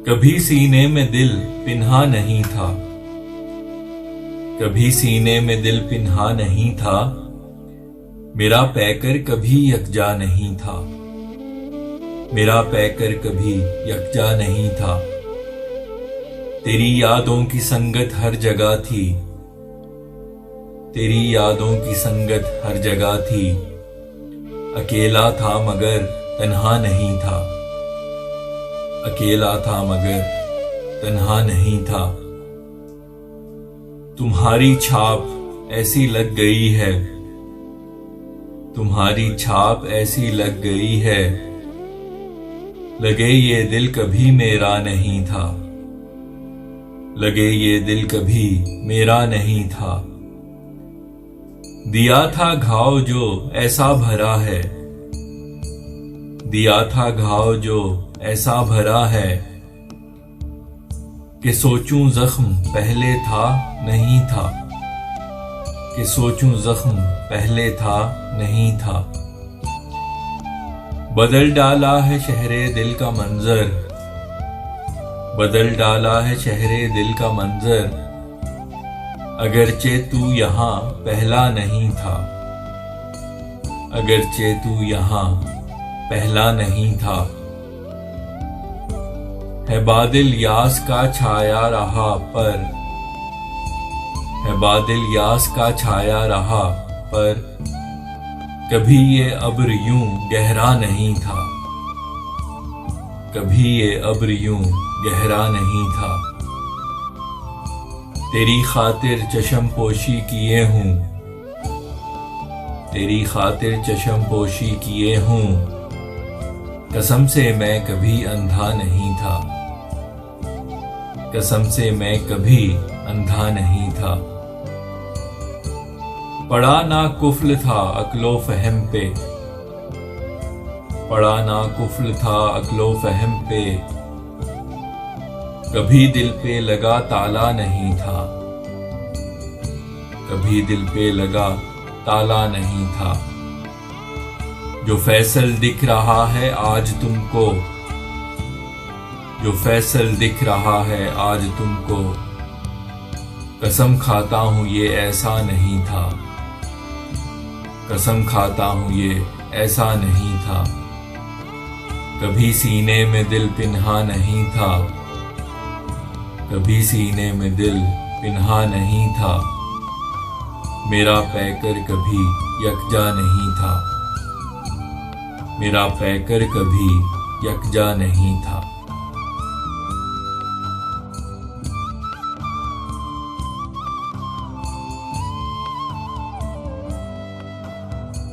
कभी सीने में दिल पिन्हा नहीं था, कभी सीने में दिल पिन्हा नहीं था, मेरा पैकर कभी यकजा नहीं था, मेरा पैकर कभी यकजा नहीं था। तेरी यादों की संगत हर जगह थी, तेरी यादों की संगत हर जगह थी। अकेला था मगर तन्हा नहीं था, अकेला था मगर तन्हा नहीं था। तुम्हारी छाप ऐसी लग गई है, तुम्हारी छाप ऐसी लग गई है, लगे ये दिल कभी मेरा नहीं था, लगे ये दिल कभी मेरा नहीं था। दिया था घाव जो ऐसा भरा है, दिया था घाव जो ऐसा भरा है, कि सोचूं जख्म पहले था नहीं था, कि सोचूं जख्म पहले था नहीं था। बदल डाला है शहरे दिल का मंजर, बदल डाला है शहरे दिल का मंजर, अगरचे तू यहाँ पहला नहीं था, अगरचे तू यहाँ पहला नहीं था। है बादल यास का छाया रहा पर, है बादल यास का छाया रहा पर, कभी ये अब्र यूं गहरा नहीं था, कभी ये अब्र यूं गहरा नहीं था। तेरी खातिर चश्म पोशी किए हूं, तेरी खातिर चश्म पोशी किए हूं, कसम से मैं कभी अंधा नहीं था, कसम से मैं कभी अंधा नहीं था। पड़ा ना कुफ्ल था अक्लो फहम पे, पड़ा ना कुफ्ल था अक्लो फहम पे, कभी दिल पे लगा ताला नहीं था, कभी दिल पे लगा ताला नहीं था। जो फैसल दिख रहा है आज तुमको, जो फैसल दिख रहा है आज तुमको, कसम खाता हूं ये ऐसा नहीं था, कसम खाता हूं ये ऐसा नहीं था। कभी सीने में दिल पिन्हा नहीं था, कभी सीने में दिल पिन्हा नहीं था, मेरा पैकर कभी यकजा नहीं था, मेरा पैकर कभी यकजा नहीं था।